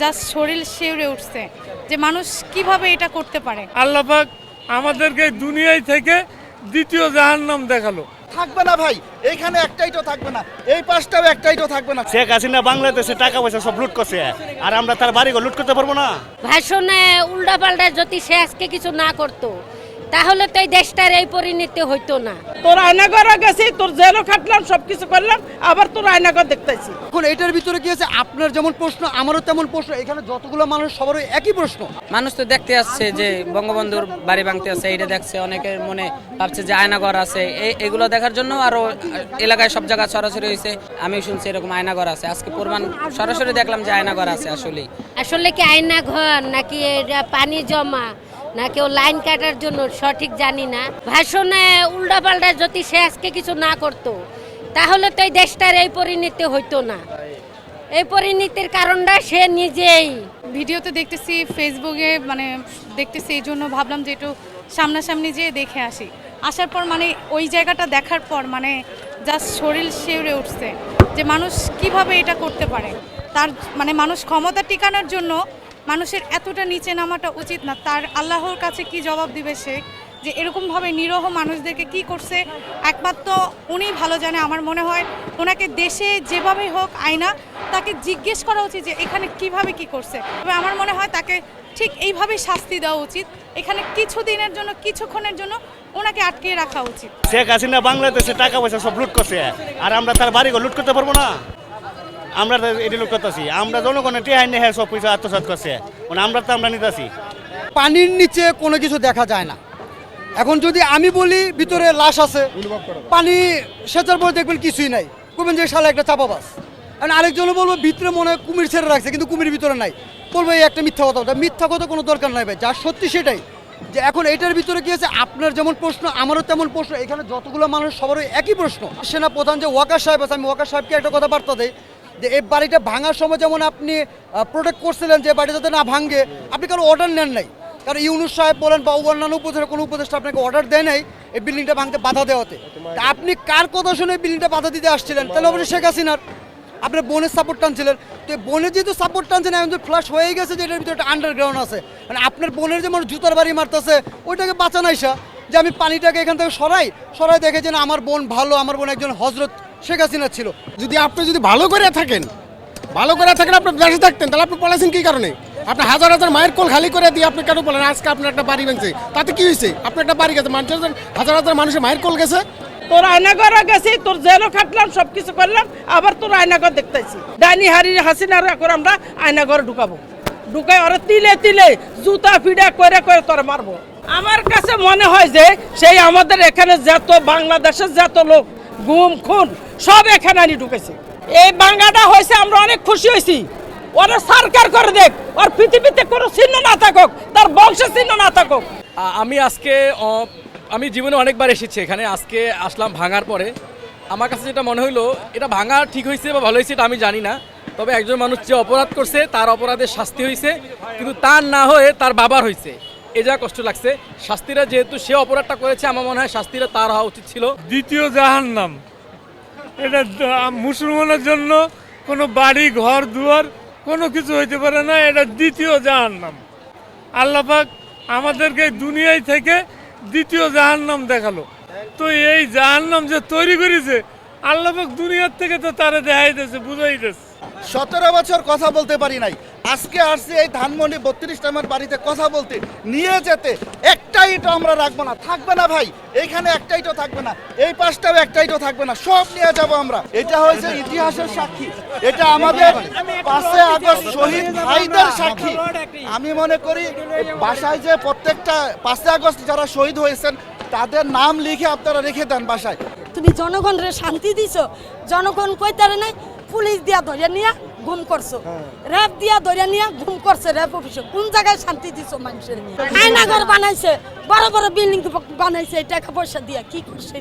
Just শরীর শিউরে উঠছে যে মানুষ কিভাবে এটা করতে পারে। আল্লাহ পাক আমাদেরকে দুনিয়ায় থেকে দ্বিতীয় জাহান্নাম দেখালো। থাকবে না ভাই, এইখানে একটাই তো থাকবে না, এই পাশটাও একটাই তো থাকবে না। শেখ হাসিনা বাংলাদেশে টাকা পয়সা সব লুট করছে, আর আমরা তার বাড়িঘর লুট করতে পারবো না। ভাষণে উল্টাপাল্টা যদি সে আজকে কিছু না করতো তাহলে তো এই দেশটার এই পরিণতি হইতো না। তোর আয়নাঘর গেছি, তোর জেলও খাটলাম, সবকিছু করলাম, আবার তোর আয়নাঘর দেখতেছি। এখন এটার ভিতরে কি আছে, আপনার যেমন প্রশ্ন আমারও তেমন প্রশ্ন, এখানে যতগুলো মানুষ সবারই একই প্রশ্ন। মানুষ তো দেখতে আসছে যে বঙ্গবন্ধুর বাড়ি ভাঙতে আছে, এইটা দেখছে, অনেকের মনে ভাবছে যে আয়নাঘর আছে, এগুলো দেখার জন্য আরো এলাকায় সব জায়গায় সরাসরি হয়েছে। আমি শুনছি এরকম আয়নাঘর আছে, আজকে প্রমাণ সরাসরি দেখলাম যে আয়নাঘর আছে। আসলে কি আয়নাঘর নাকি এটা পানি জমা না কেউ লাইন কাটার জন্য সঠিক জানি না। ভাষণে উল্টাপাল্টা যদি সে আজকে কিছু না করতো তাহলে তো এই দেশটার এই পরিণতি হইতো না। এই পরিণতির কারণটা সে নিজেই। ভিডিওতে দেখতেছি, ফেসবুকে দেখতেছি, এই জন্য ভাবলাম যে একটু সামনাসামনি যেয়ে দেখে আসি। আসার পর ওই জায়গাটা দেখার পর জাস্ট শরীর শিউরে উঠছে যে মানুষ কিভাবে এটা করতে পারে। তার মানুষ ক্ষমতা টিকানোর জন্য মানুষের এতটা নিচে নামাটা উচিত না। তার আল্লাহর কাছে কি জবাব দিবে সে, যে এরকমভাবে নিরহ মানুষদেরকে কি করছে একমাত্র উনিই ভালো জানে। আমার মনে হয় ওনাকে দেশে যেভাবে হোক আয়না তাকে জিজ্ঞেস করা উচিত যে এখানে কিভাবে কি করছে। তবে আমার মনে হয় তাকে ঠিক এইভাবেই শাস্তি দেওয়া উচিত। এখানে কিছুদিনের জন্য, কিছুক্ষণের জন্য ওনাকে আটকে রাখা উচিত। শেখ হাসিনা বাংলাদেশে টাকা পয়সা সব লুট করছে, আর আমরা তার বাড়িঘর লুট করতে পারবো না। আমরা এটি লুট করতেছি, আমরা জনগণের টিহাই নেহে সব পয়সা আত্মসাৎ করছে, আমরা নিতেছি। পানির নিচে কোনো কিছু দেখা যায় না। এখন যদি আমি বলি ভিতরে লাশ আছে, পানি সেচার পরে দেখবেন কিছুই নাই, বলবেন যে শালা একটা চাপাবাস। আরেকজনও বলবো ভিতরে মনে হয় কুমির ছেড়ে রাখছে, কিন্তু কুমির ভিতরে নাই, বলবো এই একটা মিথ্যা কথা। মিথ্যা কথা কোনো দরকার নাই ভাই, যা সত্যি সেটাই। যে এখন এটার ভিতরে কি আছে, আপনার যেমন প্রশ্ন আমারও তেমন প্রশ্ন, এখানে যতগুলো মানুষ সবারই একই প্রশ্ন। সেনা প্রধান যে ওয়াকার সাহেব আছে, আমি ওয়াকার সাহেবকে একটা কথা বার্তা দেই যে এই বাড়িটা ভাঙার সময় যেমন আপনি প্রোটেক্ট করছিলেন যে বাড়িটা যাতে না ভাঙে, আপনি কারো অর্ডার নেন নাই। কারণ ইউনুস সাহেব বলেন বা অন্যান্য উপদেষ্টা কোনো উপদেষ্টা আপনাকে অর্ডার দেয় নাই এই বিল্ডিংটা ভাঙতে বাধা দেওয়াতে। আপনি কার কথা শুনে বিল্ডিংটা বাধা দিতে আসছিলেন? তাহলে অবশ্যই শেখ হাসিনার। আপনার বোনের সাপোর্ট টানছিলেন, তো বোনের যেহেতু সাপোর্ট টানছেন, এখন তো ফ্লাশ হয়ে গেছে যে এটার ভিতরে একটা আন্ডারগ্রাউন্ড আছে। আপনার বোনের যেমন জুতার বাড়ি মারতেছে, ওইটাকে বাঁচান আইসা যে আমি পানিটাকে এখান থেকে সরাই দেখে যে আমার বোন ভালো, আমার বোন একজন হজরত শেখ হাসিনা ছিল। আপনি ভালো করে থাকেন আপনি দেশে থাকতেন, তাহলে আপনি পলাইছেন কি কারণে? আপনি হাজার হাজার মায়ের কোল খালি করে দিয়ে আপনি কেন বলেন আজকে আপনার একটা বাড়ি ভাঙছে? তাতে কি হয়েছে? আপনি একটা বাড়ি গেছে, হাজার হাজার মানুষের মায়ের কোল গেছে। তোর আয়নাঘর গেছি, তোর জেলও খাটলাম, সবকিছু করলাম, আবার তোর আয়নাঘর দেখতেছি। ডাইনি হাসিনার এখন আমরা আয়নাঘর ঢুকাই ওরা তিলে তিলে জুতা ফিডা করে তোর মারবো। আমার কাছে মনে হয় যে সেই আমাদের এখানে যত বাংলাদেশের যত লোক গুম খুন সব এখানে আনি ঢুকেছে। এই বাঙ্গাটা হয়েছে, আমরা অনেক খুশি হয়েছি। ওরা সরকার করে দেখ, ওর পৃথিবীতে কোনো চিহ্ন না থাকুক, তার বংশের চিহ্ন না থাকুক। আমি জীবনে অনেকবার এসেছি এখানে, আজকে আসলাম ভাঙার পরে। আমার কাছে যেটা মনে হলো, এটা ভাঙা ঠিক হয়েছে বা ভালো হয়েছে এটা আমি জানি না, তবে একজন মানুষ যে অপরাধ করছে তার অপরাধের শাস্তি হয়েছে, কিন্তু তার না হয়ে তার বাবার হয়েছে, এ যা কষ্ট লাগছে। শাস্তিরা যেহেতু সে অপরাধটা করেছে, আমার মনে হয় শাস্তিরা তার হওয়া উচিত ছিল। দ্বিতীয় জাহান্নাম, এটা মুসলমানের জন্য কোনো বাড়ি ঘর দুয়ার কোনো কিছু হইতে পারে না, এটা দ্বিতীয় জাহান্নাম। আল্লাহ পাক আমাদেরকে দুনিয়ায় থেকে দ্বিতীয় জাহান্নাম দেখালো। তো এই জাহান্নাম যে তৈরি করেছে আল্লাহ পাক দুনিয়ার থেকে তো তারা দেখাইতেছে, বুঝাইতেছে। 17 বছর কথা বলতে পারি নাই, আজকে আসছে এই ধানমন্ডি 32 নম্বর বাড়িতে কথা বলতে, নিয়ে যেতে একটাই তো আমরা রাখবো না। থাকবে না ভাই, এইখানে একটাই তো থাকবে না, এই পাশটাও একটাই তো থাকবে না, সব নিয়ে যাব আমরা। এটা হয়েছে ইতিহাসের সাক্ষী, এটা আমাদের 5 আগস্ট শহীদ ভাইদের সাক্ষী। আমি মনে করি বাসায় যে প্রত্যেকটা 5 আগস্ট যারা শহীদ হয়েছেন তাদের নাম লিখে আপনারা রেখে দেন বাসায়। তুমি জনগণের শান্তি দিছো, জনগণ কইতারে নাই, পুলিশ দিয়া ধরে নিয়া গুম করছো, র্যাব দিয়া ধরে নিয়া গুম করছে র্যাব অফিসে। কোন জায়গায় শান্তি দিছো মানুষের? আয়নাঘর বানাইছে, বড় বড় বিল্ডিং বানাইছে, টাকা পয়সা দিয়া কি করছে?